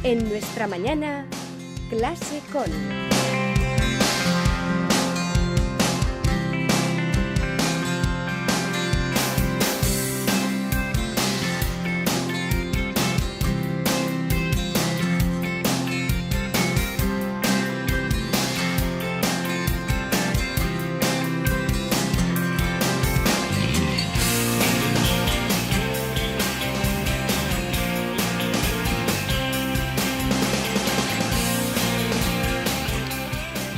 En Nuestra Mañana, Clase con...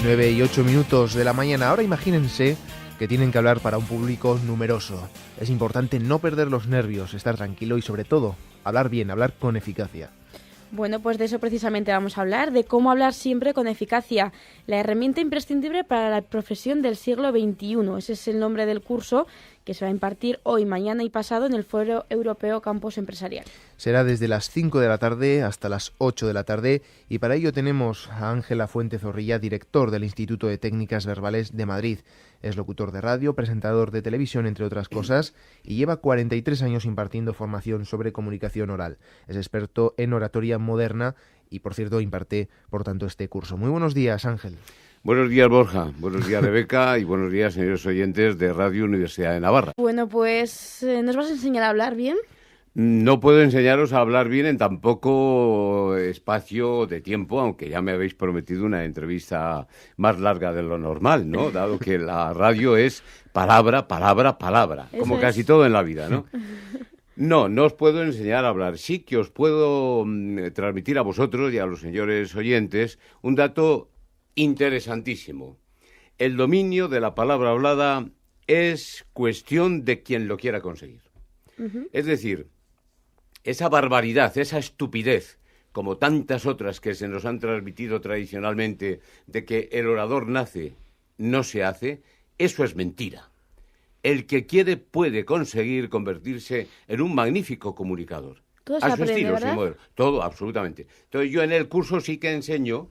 9:08 de la mañana. Ahora imagínense que tienen que hablar para un público numeroso. Es importante no perder los nervios, estar tranquilo y sobre todo, hablar bien, hablar con eficacia. Bueno, pues de eso precisamente vamos a hablar, de cómo hablar siempre con eficacia, la herramienta imprescindible para la profesión del siglo XXI. Ese es el nombre del curso que se va a impartir hoy, mañana y pasado en el Foro Europeo Campus Empresarial. Será desde las 5 de la tarde hasta las 8 de la tarde y para ello tenemos a Ángela Fuente Zorrilla, director del Instituto de Técnicas Verbales de Madrid. Es locutor de radio, presentador de televisión, entre otras cosas, y lleva 43 años impartiendo formación sobre comunicación oral. Es experto en oratoria moderna y, por cierto, imparte, por tanto, este curso. Muy buenos días, Ángel. Buenos días, Borja. Buenos días, Rebeca. Y buenos días, señores oyentes de Radio Universidad de Navarra. Bueno, pues, ¿nos vas a enseñar a hablar bien? No puedo enseñaros a hablar bien en tan poco espacio de tiempo, aunque ya me habéis prometido una entrevista más larga de lo normal, ¿no? Dado que la radio es palabra, palabra, palabra, como casi todo en la vida, ¿no? No os puedo enseñar a hablar. Sí que os puedo transmitir a vosotros y a los señores oyentes un dato interesantísimo. El dominio de la palabra hablada es cuestión de quien lo quiera conseguir. Es decir, esa barbaridad, esa estupidez, como tantas otras que se nos han transmitido tradicionalmente, de que el orador nace, no se hace, eso es mentira. El que quiere puede conseguir convertirse en un magnífico comunicador. Todo se aprende, ¿verdad? Todo, absolutamente. Entonces yo en el curso sí que enseño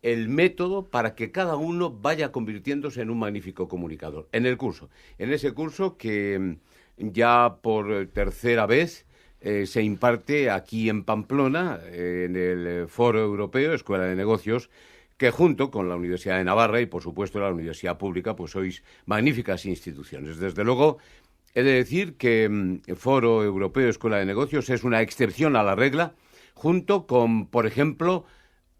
el método para que cada uno vaya convirtiéndose en un magnífico comunicador. En el curso. En ese curso que ya por tercera vez se imparte aquí en Pamplona, en el Foro Europeo, Escuela de Negocios, que junto con la Universidad de Navarra y, por supuesto, la Universidad Pública, pues sois magníficas instituciones. Desde luego, he de decir que el Foro Europeo, Escuela de Negocios, es una excepción a la regla, junto con, por ejemplo,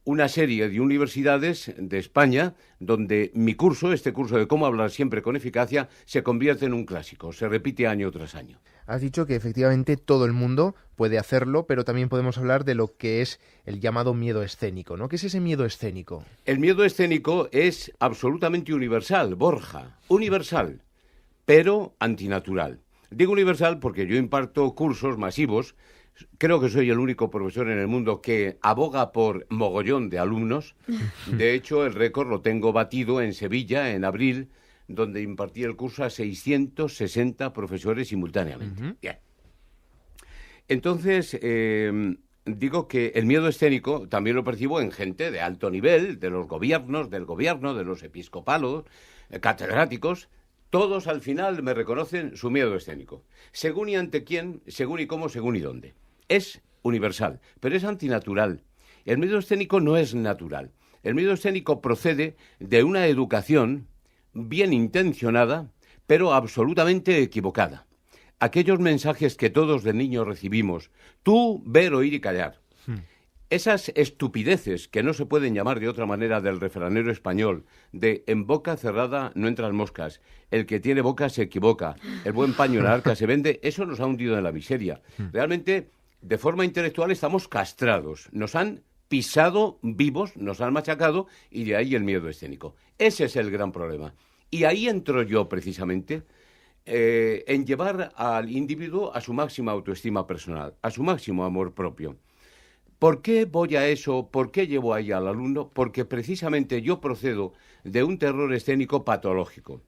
una serie de universidades de España donde mi curso, este curso de cómo hablar siempre con eficacia, se convierte en un clásico, se repite año tras año. Has dicho que efectivamente todo el mundo puede hacerlo, pero también podemos hablar de lo que es el llamado miedo escénico, ¿no? ¿Qué es ese miedo escénico? El miedo escénico es absolutamente universal, Borja, universal, pero antinatural. Digo universal porque yo imparto cursos masivos. Creo que soy el único profesor en el mundo que aboga por mogollón de alumnos. De hecho, el récord lo tengo batido en Sevilla, en abril, donde impartí el curso a 660 profesores simultáneamente. Bien. Entonces, digo que el miedo escénico también lo percibo en gente de alto nivel, de los gobiernos, del gobierno, de los episcopalos, catedráticos. Todos al final me reconocen su miedo escénico. Según y ante quién, según y cómo, según y dónde. Es universal, pero es antinatural. El miedo escénico no es natural. El miedo escénico procede de una educación bien intencionada, pero absolutamente equivocada. Aquellos mensajes que todos de niños recibimos, tú, ver, oír y callar. Esas estupideces, que no se pueden llamar de otra manera, del refranero español, de en boca cerrada no entran moscas, el que tiene boca se equivoca, el buen paño en la arca se vende, eso nos ha hundido en la miseria. Realmente, de forma intelectual estamos castrados, nos han pisado vivos, nos han machacado, y de ahí el miedo escénico. Ese es el gran problema. Y ahí entro yo, precisamente, en llevar al individuo a su máxima autoestima personal, a su máximo amor propio. ¿Por qué voy a eso? ¿Por qué llevo ahí al alumno? Porque precisamente yo procedo de un terror escénico patológico,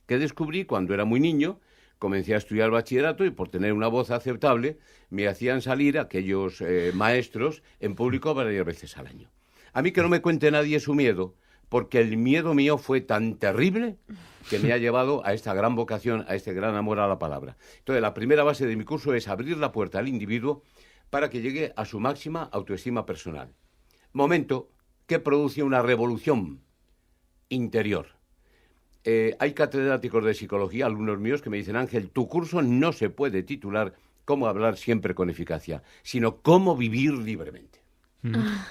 que descubrí cuando era muy niño. Comencé a estudiar bachillerato y por tener una voz aceptable me hacían salir aquellos maestros en público varias veces al año. A mí que no me cuente nadie su miedo, porque el miedo mío fue tan terrible que me ha llevado a esta gran vocación, a este gran amor a la palabra. Entonces, la primera base de mi curso es abrir la puerta al individuo para que llegue a su máxima autoestima personal. Momento que produce una revolución interior. Hay catedráticos de psicología, alumnos míos, que me dicen: Ángel, tu curso no se puede titular "Cómo hablar siempre con eficacia", sino "Cómo vivir libremente".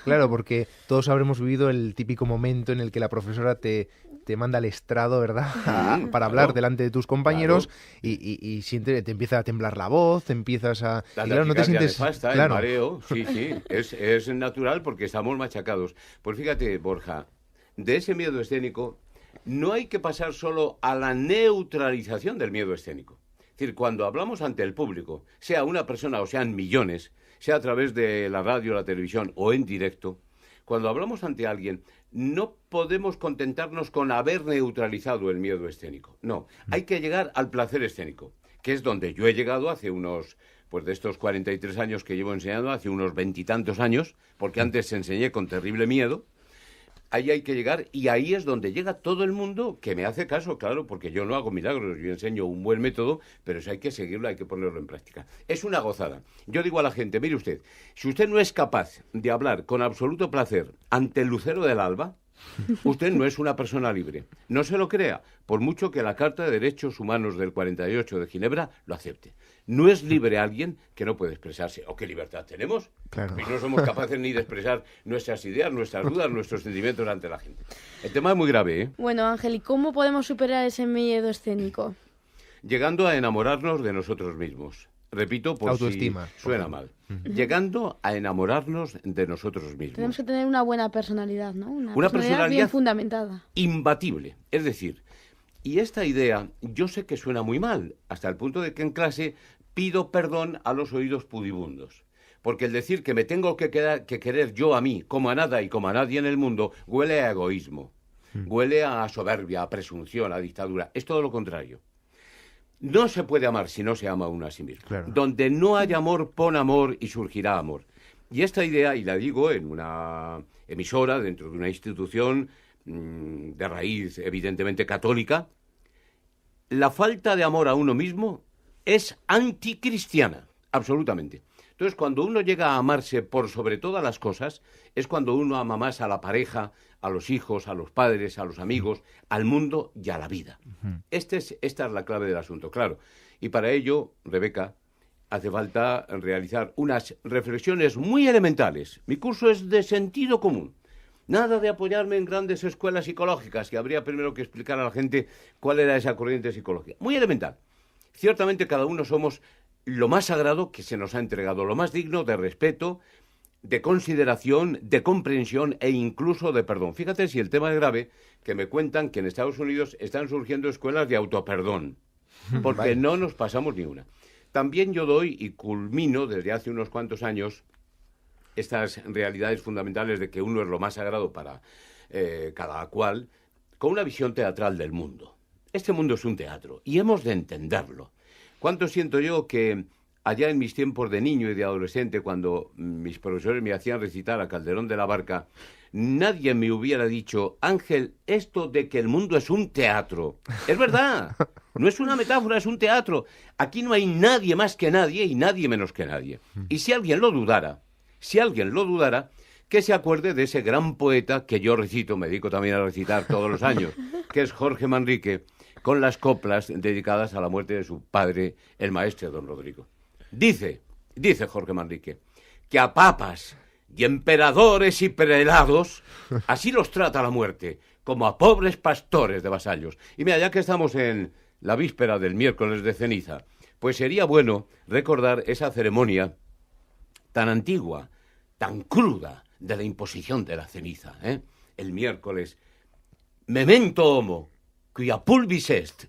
Claro, porque todos habremos vivido el típico momento en el que la profesora te manda al estrado, ¿verdad? Para hablar delante de tus compañeros, y siempre te empieza a temblar la voz, te empiezas a... La y claro, no te sientes... nefasta, claro. el mareo, sí, es natural porque estamos machacados. Pues fíjate, Borja, de ese miedo escénico no hay que pasar solo a la neutralización del miedo escénico. Es decir, cuando hablamos ante el público, sea una persona o sean millones, sea a través de la radio, la televisión o en directo, cuando hablamos ante alguien, no podemos contentarnos con haber neutralizado el miedo escénico. No, hay que llegar al placer escénico, que es donde yo he llegado hace unos, pues de estos 43 años que llevo enseñando, hace unos 20 y tantos años, porque antes enseñé con terrible miedo. Ahí hay que llegar, y ahí es donde llega todo el mundo que me hace caso, claro, porque yo no hago milagros, yo enseño un buen método, pero eso hay que seguirlo, hay que ponerlo en práctica. Es una gozada. Yo digo a la gente: mire usted, si usted no es capaz de hablar con absoluto placer ante el lucero del alba, usted no es una persona libre. No se lo crea, por mucho que la Carta de Derechos Humanos del 48 de Ginebra lo acepte. No es libre alguien que no puede expresarse. ¿O qué libertad tenemos? Claro. Pues no somos capaces ni de expresar nuestras ideas, nuestras dudas, nuestros sentimientos ante la gente. El tema es muy grave, ¿eh? Bueno, Ángel, ¿y cómo podemos superar ese miedo escénico? Llegando a enamorarnos de nosotros mismos. Repito, por autoestima, si suena mal. Llegando a enamorarnos de nosotros mismos. Tenemos que tener una buena personalidad, ¿no? Una personalidad bien fundamentada. Imbatible. Es decir, y esta idea yo sé que suena muy mal, hasta el punto de que en clase pido perdón a los oídos pudibundos. Porque el decir que me tengo que querer yo a mí, como a nada y como a nadie en el mundo, huele a egoísmo, huele a soberbia, a presunción, a dictadura. Es todo lo contrario. No se puede amar si no se ama uno a sí mismo. Claro. Donde no hay amor, pon amor y surgirá amor. Y esta idea, y la digo en una emisora, dentro de una institución de raíz evidentemente católica, la falta de amor a uno mismo es anticristiana, absolutamente. Entonces, cuando uno llega a amarse por sobre todas las cosas, es cuando uno ama más a la pareja, a los hijos, a los padres, a los amigos, al mundo y a la vida. Esta es la clave del asunto, claro. Y para ello, Rebeca, hace falta realizar unas reflexiones muy elementales. Mi curso es de sentido común. Nada de apoyarme en grandes escuelas psicológicas, que habría primero que explicar a la gente cuál era esa corriente psicológica. Muy elemental. Ciertamente cada uno somos lo más sagrado que se nos ha entregado, lo más digno de respeto, de consideración, de comprensión e incluso de perdón. Fíjate si el tema es grave, que me cuentan que en Estados Unidos están surgiendo escuelas de autoperdón, porque no nos pasamos ni una. También yo doy y culmino desde hace unos cuantos años estas realidades fundamentales de que uno es lo más sagrado para cada cual, con una visión teatral del mundo. Este mundo es un teatro y hemos de entenderlo. ¿Cuánto siento yo que allá en mis tiempos de niño y de adolescente, cuando mis profesores me hacían recitar a Calderón de la Barca, nadie me hubiera dicho: Ángel, esto de que el mundo es un teatro, es verdad, no es una metáfora, es un teatro. Aquí no hay nadie más que nadie y nadie menos que nadie. Y si alguien lo dudara, que se acuerde de ese gran poeta que yo recito, me dedico también a recitar todos los años, que es Jorge Manrique, con las coplas dedicadas a la muerte de su padre, el maestre don Rodrigo. Dice Jorge Manrique, que a papas y emperadores y prelados así los trata la muerte, como a pobres pastores de vasallos. Y mira, ya que estamos en la víspera del miércoles de ceniza, pues sería bueno recordar esa ceremonia tan antigua, tan cruda, de la imposición de la ceniza, ¿eh? El miércoles, memento homo, quia pulvis est,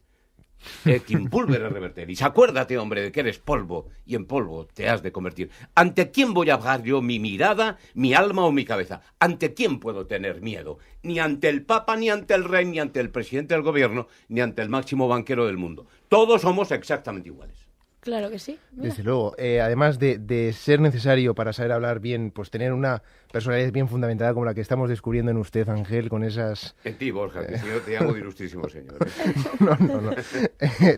et in pulvere reverteris. Acuérdate, hombre, de que eres polvo, y en polvo te has de convertir. ¿Ante quién voy a bajar yo mi mirada, mi alma o mi cabeza? ¿Ante quién puedo tener miedo? Ni ante el Papa, ni ante el Rey, ni ante el presidente del gobierno, ni ante el máximo banquero del mundo. Todos somos exactamente iguales. Claro que sí. Mira. Desde luego. Además de ser necesario para saber hablar bien, pues tener una personalidad bien fundamentada como la que estamos descubriendo en usted, Ángel, con esas... En ti, Borja, que si no te llamo de ilustrísimo señor. No.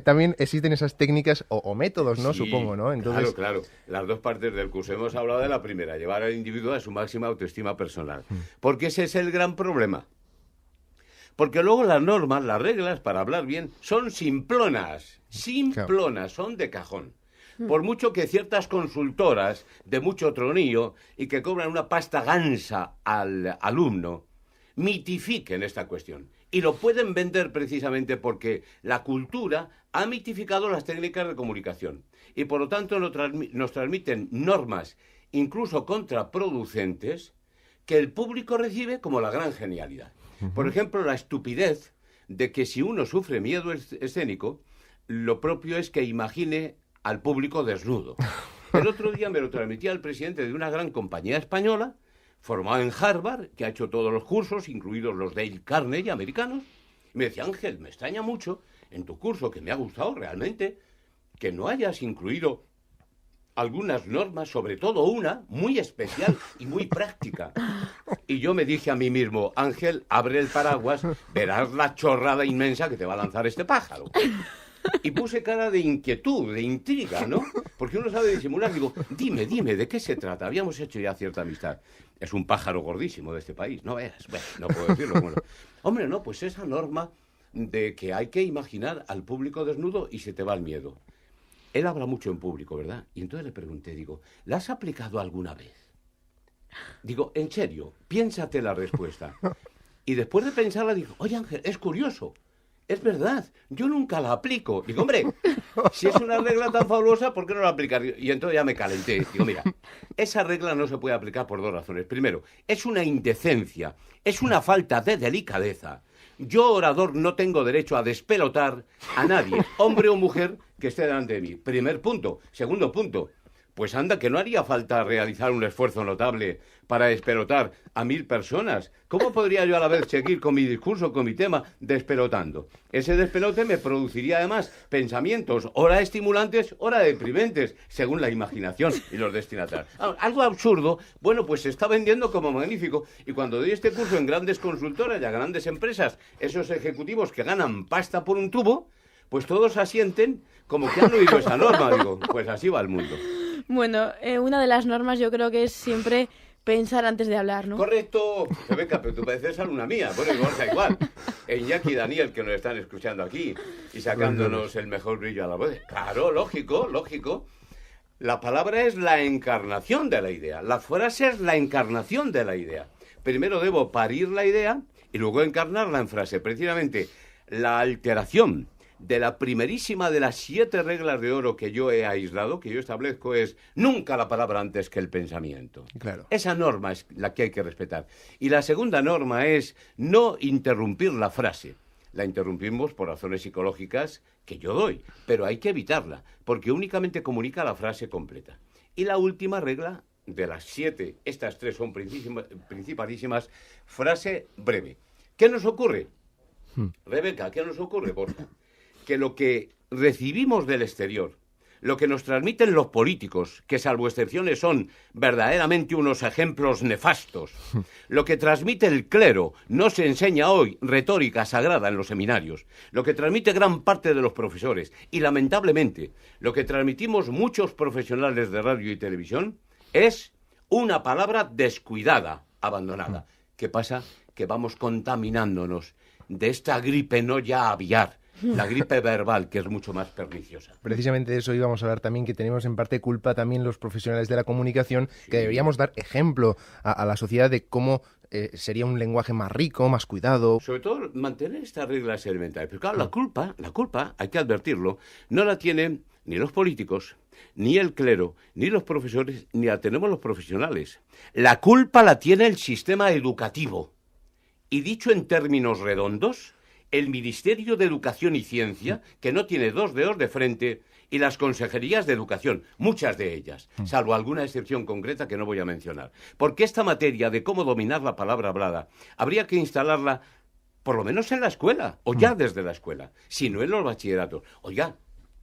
También existen esas técnicas o métodos, ¿no? Sí, Supongo, ¿no? Entonces... Claro. Las dos partes del curso. Hemos hablado de la primera, llevar al individuo a su máxima autoestima personal. Porque ese es el gran problema. Porque luego las normas, las reglas, para hablar bien, son simplonas, son de cajón. Por mucho que ciertas consultoras de mucho tronío y que cobran una pasta gansa al alumno, mitifiquen esta cuestión. Y lo pueden vender precisamente porque la cultura ha mitificado las técnicas de comunicación. Y por lo tanto nos transmiten normas, incluso contraproducentes, que el público recibe como la gran genialidad. Por ejemplo, la estupidez de que si uno sufre miedo escénico, lo propio es que imagine al público desnudo. El otro día me lo transmitía el presidente de una gran compañía española, formado en Harvard, que ha hecho todos los cursos, incluidos los Dale Carnegie americanos, y me decía, Ángel, me extraña mucho en tu curso, que me ha gustado realmente, que no hayas incluido algunas normas, sobre todo una muy especial y muy práctica. Y yo me dije a mí mismo, Ángel, abre el paraguas, verás la chorrada inmensa que te va a lanzar este pájaro. Y puse cara de inquietud, de intriga, ¿no? Porque uno sabe disimular. Digo, dime, ¿de qué se trata? Habíamos hecho ya cierta amistad. Es un pájaro gordísimo de este país, ¿no veas? Bueno, no puedo decirlo. Bueno. Hombre, no, pues esa norma de que hay que imaginar al público desnudo y se te va el miedo. Él habla mucho en público, ¿verdad? Y entonces le pregunté, digo, ¿la has aplicado alguna vez? Digo, en serio, piénsate la respuesta. Y después de pensarla, digo, oye Ángel, es curioso. Es verdad, yo nunca la aplico. Digo, hombre, si es una regla tan fabulosa, ¿por qué no la aplicas? Y entonces ya me calenté. Digo, mira, esa regla no se puede aplicar por dos razones. Primero, es una indecencia, es una falta de delicadeza. Yo, orador, no tengo derecho a despelotar a nadie, hombre o mujer, que esté delante de mí. Primer punto. Segundo punto. Pues anda, que no haría falta realizar un esfuerzo notable para despelotar a 1000 personas. ¿Cómo podría yo a la vez seguir con mi discurso, con mi tema, despelotando? Ese despelote me produciría además pensamientos, ora estimulantes, ora deprimentes, según la imaginación y los destinatarios. Algo absurdo, bueno, pues se está vendiendo como magnífico. Y cuando doy este curso en grandes consultoras y a grandes empresas, esos ejecutivos que ganan pasta por un tubo, pues todos asienten como que han oído esa norma. Digo, pues así va el mundo. Bueno, una de las normas yo creo que es siempre pensar antes de hablar, ¿no? Correcto. Rebeca, pero tú pareces alumna mía. Bueno, Borja igual. Iñaki y Daniel, que nos están escuchando aquí y sacándonos el mejor brillo a la voz. Claro, lógico. La palabra es la encarnación de la idea. La frase es la encarnación de la idea. Primero debo parir la idea y luego encarnarla en frase. Precisamente, la alteración de la primerísima de las 7 reglas de oro que yo he aislado, que yo establezco, es nunca la palabra antes que el pensamiento. Claro. Esa norma es la que hay que respetar. Y la segunda norma es no interrumpir la frase. La interrumpimos por razones psicológicas que yo doy, pero hay que evitarla, porque únicamente comunica la frase completa. Y la última regla de las 7, estas 3 son principalísimas, frase breve. ¿Qué nos ocurre? Rebeca, ¿qué nos ocurre, Borja? Que lo que recibimos del exterior, lo que nos transmiten los políticos, que salvo excepciones son verdaderamente unos ejemplos nefastos, lo que transmite el clero, no se enseña hoy retórica sagrada en los seminarios, lo que transmite gran parte de los profesores y lamentablemente lo que transmitimos muchos profesionales de radio y televisión es una palabra descuidada, abandonada. ¿Qué pasa? Que vamos contaminándonos de esta gripe no ya aviar, la gripe verbal, que es mucho más perniciosa. Precisamente de eso íbamos a hablar también, que tenemos en parte culpa también los profesionales de la comunicación, que deberíamos dar ejemplo a la sociedad de cómo sería un lenguaje más rico, más cuidado. Sobre todo mantener estas reglas elementales. Pero claro, la culpa, hay que advertirlo, no la tienen ni los políticos, ni el clero, ni los profesores, ni la tenemos los profesionales. La culpa la tiene el sistema educativo. Y dicho en términos redondos, el Ministerio de Educación y Ciencia, que no tiene 2 dedos de frente, y las consejerías de educación, muchas de ellas, salvo alguna excepción concreta que no voy a mencionar. Porque esta materia de cómo dominar la palabra hablada, habría que instalarla por lo menos en la escuela, o ya desde la escuela, si no en los bachilleratos. Oiga,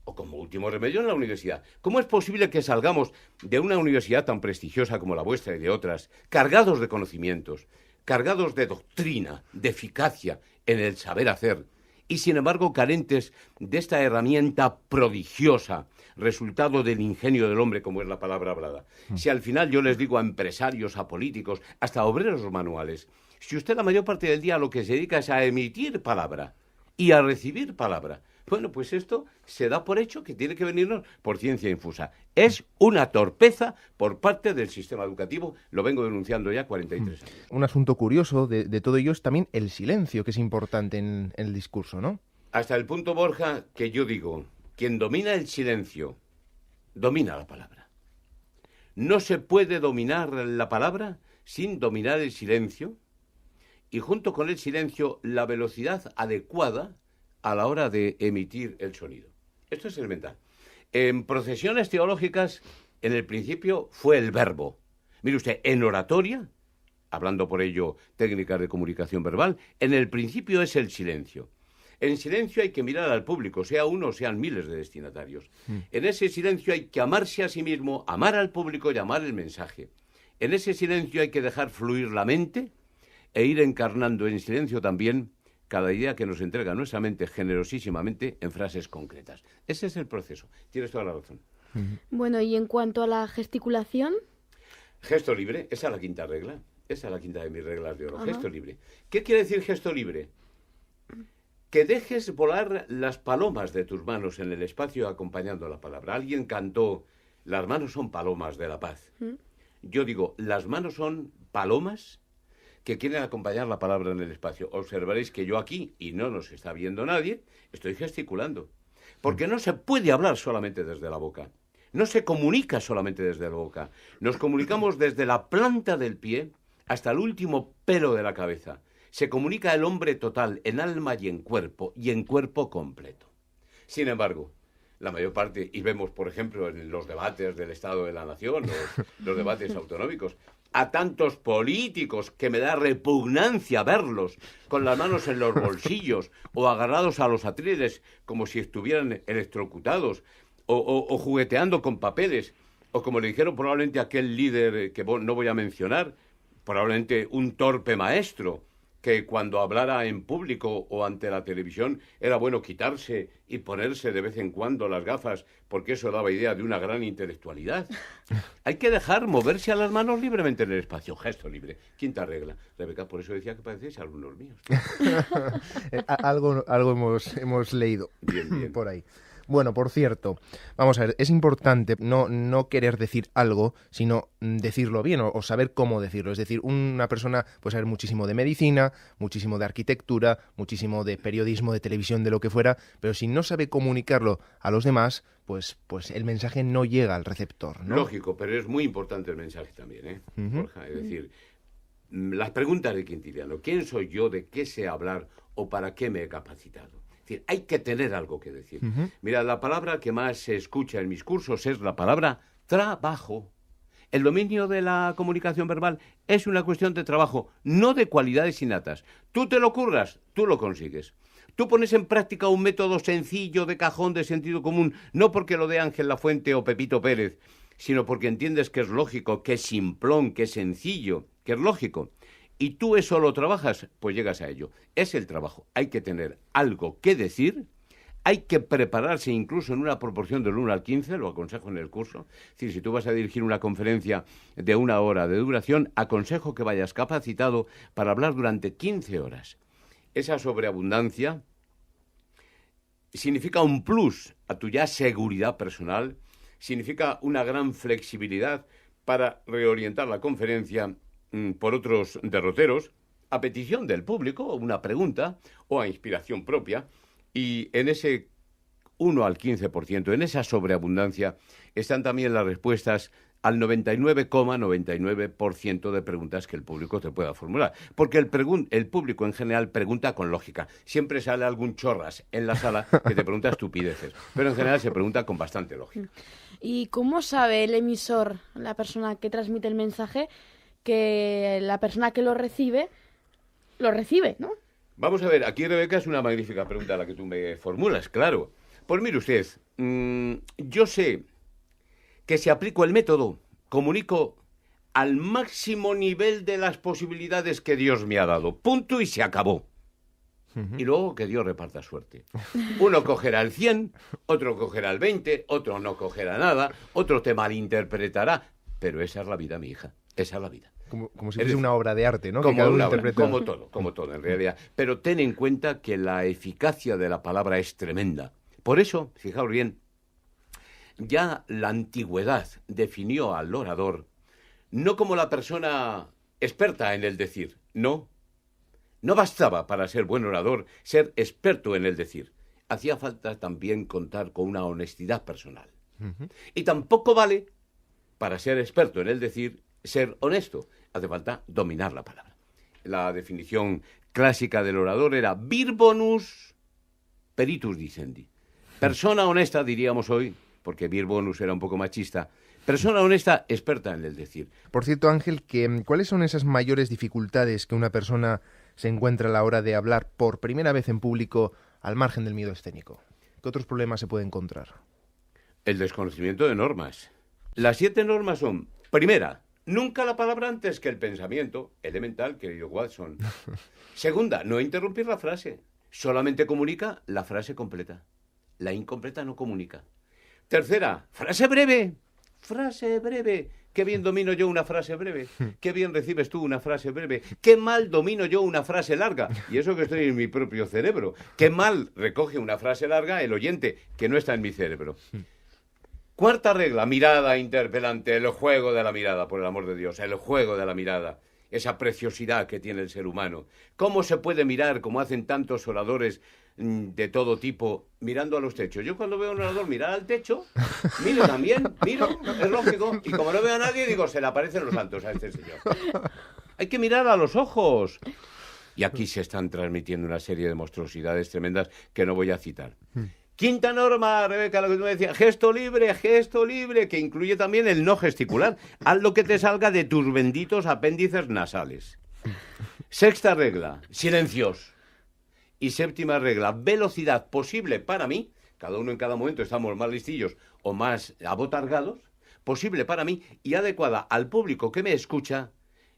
o como último remedio en la universidad. ¿Cómo es posible que salgamos de una universidad tan prestigiosa como la vuestra y de otras, cargados de conocimientos, cargados de doctrina, de eficacia en el saber hacer, y sin embargo carentes de esta herramienta prodigiosa, resultado del ingenio del hombre, como es la palabra hablada? Si al final yo les digo a empresarios, a políticos, hasta a obreros manuales, si usted la mayor parte del día lo que se dedica es a emitir palabra y a recibir palabra, bueno, pues esto se da por hecho que tiene que venirnos por ciencia infusa. Es una torpeza por parte del sistema educativo, lo vengo denunciando ya 43 años. Un asunto curioso de todo ello es también el silencio, que es importante en el discurso, ¿no? Hasta el punto, Borja, que yo digo, quien domina el silencio, domina la palabra. No se puede dominar la palabra sin dominar el silencio, y junto con el silencio, la velocidad adecuada a la hora de emitir el sonido. Esto es elemental. En procesiones teológicas, en el principio fue el verbo. Mire usted, en oratoria, hablando por ello técnicas de comunicación verbal, en el principio es el silencio. En silencio hay que mirar al público, sea uno o sean miles de destinatarios. En ese silencio hay que amarse a sí mismo, amar al público y amar el mensaje. En ese silencio hay que dejar fluir la mente e ir encarnando en silencio también cada idea que nos entrega nuestra mente generosísimamente en frases concretas. Ese es el proceso. Tienes toda la razón. Bueno, y en cuanto a la gesticulación... Gesto libre, esa es la quinta regla. Esa es la quinta de mis reglas de oro. Gesto libre. ¿Qué quiere decir gesto libre? Que dejes volar las palomas de tus manos en el espacio acompañando la palabra. Alguien cantó, las manos son palomas de la paz. Yo digo, las manos son palomas que quieren acompañar la palabra en el espacio. Observaréis que yo aquí, y no nos está viendo nadie, estoy gesticulando. Porque no se puede hablar solamente desde la boca. No se comunica solamente desde la boca. Nos comunicamos desde la planta del pie hasta el último pelo de la cabeza. Se comunica el hombre total, en alma y en cuerpo completo. Sin embargo, la mayor parte, y vemos, por ejemplo, en los debates del Estado de la Nación, los debates autonómicos, a tantos políticos que me da repugnancia verlos con las manos en los bolsillos o agarrados a los atriles como si estuvieran electrocutados o jugueteando con papeles, o como le dijeron probablemente a aquel líder que no voy a mencionar, probablemente un torpe maestro, que cuando hablara en público o ante la televisión era bueno quitarse y ponerse de vez en cuando las gafas, porque eso daba idea de una gran intelectualidad. Hay que dejar moverse a las manos libremente en el espacio. Gesto libre. Quinta regla. Rebeca, por eso decía que parecéis alumnos míos. Algo hemos leído Bien. por ahí. Bueno, por cierto, vamos a ver, es importante no querer decir algo, sino decirlo bien o saber cómo decirlo. Es decir, una persona puede saber muchísimo de medicina, muchísimo de arquitectura, muchísimo de periodismo, de televisión, de lo que fuera, pero si no sabe comunicarlo a los demás, pues el mensaje no llega al receptor, ¿no? Lógico, pero es muy importante el mensaje también, ¿eh? Borja, es decir, las preguntas de Quintiliano, ¿quién soy yo, de qué sé hablar o para qué me he capacitado? Es decir, hay que tener algo que decir. Mira, la palabra que más se escucha en mis cursos es la palabra trabajo. El dominio de la comunicación verbal es una cuestión de trabajo, no de cualidades innatas. Tú te lo curras, tú lo consigues. Tú pones en práctica un método sencillo, de cajón, de sentido común, no porque lo dé Ángel Lafuente o Pepito Pérez, sino porque entiendes que es lógico, que es simplón, que es sencillo, que es lógico. Y tú eso lo trabajas, pues llegas a ello. Es el trabajo. Hay que tener algo que decir, hay que prepararse incluso en una proporción del 1 al 15, lo aconsejo en el curso. Es decir, si tú vas a dirigir una conferencia de 1 hora de duración, aconsejo que vayas capacitado para hablar durante 15 horas. Esa sobreabundancia significa un plus a tu ya seguridad personal, significa una gran flexibilidad para reorientar la conferencia por otros derroteros, a petición del público, una pregunta, o a inspiración propia, y en ese 1 al 15%, en esa sobreabundancia, están también las respuestas al 99,99% de preguntas que el público te pueda formular. Porque el público en general pregunta con lógica. Siempre sale algún chorras en la sala que te pregunta estupideces, pero en general se pregunta con bastante lógica. ¿Y cómo sabe el emisor, la persona que transmite el mensaje, que la persona que lo recibe, ¿no? Vamos a ver, aquí, Rebeca, es una magnífica pregunta la que tú me formulas, claro. Pues mire usted, yo sé que si aplico el método, comunico al máximo nivel de las posibilidades que Dios me ha dado. Punto y se acabó. Y luego que Dios reparta suerte. Uno cogerá el 100, otro cogerá el 20, otro no cogerá nada, otro te malinterpretará. Pero esa es la vida, mi hija. Esa es la vida. Como si fuese una obra de arte, ¿no? Como todo, en realidad. Pero ten en cuenta que la eficacia de la palabra es tremenda. Por eso, fijaos bien, ya la antigüedad definió al orador no como la persona experta en el decir, no. No bastaba para ser buen orador ser experto en el decir. Hacía falta también contar con una honestidad personal. Y tampoco vale, para ser experto en el decir, ser honesto. Hace falta dominar la palabra. La definición clásica del orador era vir bonus peritus dicendi. Persona honesta, diríamos hoy, porque vir bonus era un poco machista, persona honesta, experta en el decir. Por cierto, Ángel, ¿cuáles son esas mayores dificultades que una persona se encuentra a la hora de hablar por primera vez en público al margen del miedo escénico? ¿Qué otros problemas se puede encontrar? El desconocimiento de normas. Las 7 normas son, primera, nunca la palabra antes que el pensamiento, elemental, querido Watson. Segunda, no interrumpir la frase. Solamente comunica la frase completa. La incompleta no comunica. Tercera, frase breve. Frase breve. Qué bien domino yo una frase breve. Qué bien recibes tú una frase breve. Qué mal domino yo una frase larga. Y eso que estoy en mi propio cerebro. Qué mal recoge una frase larga el oyente, que no está en mi cerebro. Cuarta regla, mirada interpelante, el juego de la mirada, por el amor de Dios, el juego de la mirada. Esa preciosidad que tiene el ser humano. ¿Cómo se puede mirar, como hacen tantos oradores de todo tipo, mirando a los techos? Yo cuando veo a un orador mirar al techo, miro también, es lógico. Y como no veo a nadie, digo, se le aparecen los santos a este señor. Hay que mirar a los ojos. Y aquí se están transmitiendo una serie de monstruosidades tremendas que no voy a citar. Quinta norma, Rebeca, lo que tú me decías, gesto libre, que incluye también el no gesticular. Haz lo que te salga de tus benditos apéndices nasales. Sexta regla, silencios. Y séptima regla, velocidad posible para mí, cada uno en cada momento estamos más listillos o más abotargados, posible para mí y adecuada al público que me escucha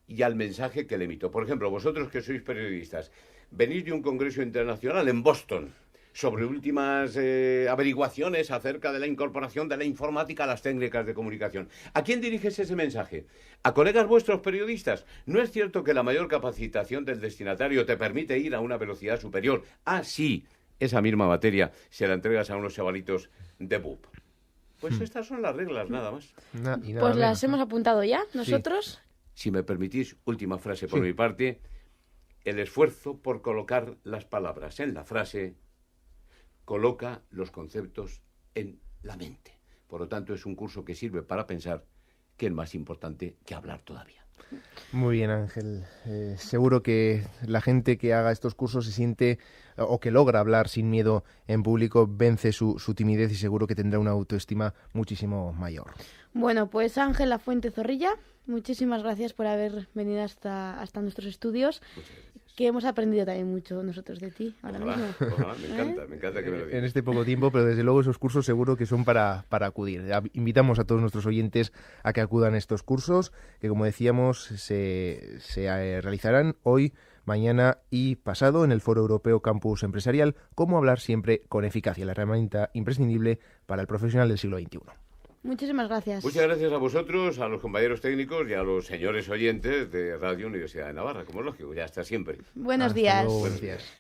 y al mensaje que le emito. Por ejemplo, vosotros que sois periodistas, venís de un congreso internacional en Boston, sobre últimas averiguaciones acerca de la incorporación de la informática a las técnicas de comunicación. ¿A quién diriges ese mensaje? ¿A colegas vuestros periodistas? ¿No es cierto que la mayor capacitación del destinatario te permite ir a una velocidad superior? Ah, sí, esa misma materia se la entregas a unos chavalitos de BUP. Pues estas son las reglas, nada más. Pues las hemos apuntado ya, nosotros. Sí. Si me permitís, última frase por mi parte. El esfuerzo por colocar las palabras en la frase coloca los conceptos en la mente. Por lo tanto, es un curso que sirve para pensar, que es más importante que hablar todavía. Muy bien, Ángel. Seguro que la gente que haga estos cursos se siente o que logra hablar sin miedo en público vence su timidez y seguro que tendrá una autoestima muchísimo mayor. Bueno, pues Ángel Lafuente Zorrilla, muchísimas gracias por haber venido hasta nuestros estudios. Que hemos aprendido también mucho nosotros de ti ahora mismo. Ojalá, me encanta que me lo digas. En este poco tiempo, pero desde luego esos cursos seguro que son para acudir. Invitamos a todos nuestros oyentes a que acudan a estos cursos, que como decíamos se realizarán hoy, mañana y pasado en el Foro Europeo Campus Empresarial, Cómo hablar siempre con eficacia, la herramienta imprescindible para el profesional del siglo XXI. Muchísimas gracias. Muchas gracias a vosotros, a los compañeros técnicos y a los señores oyentes de Radio Universidad de Navarra, como es lógico, ya hasta siempre. Buenos días. Buenos días.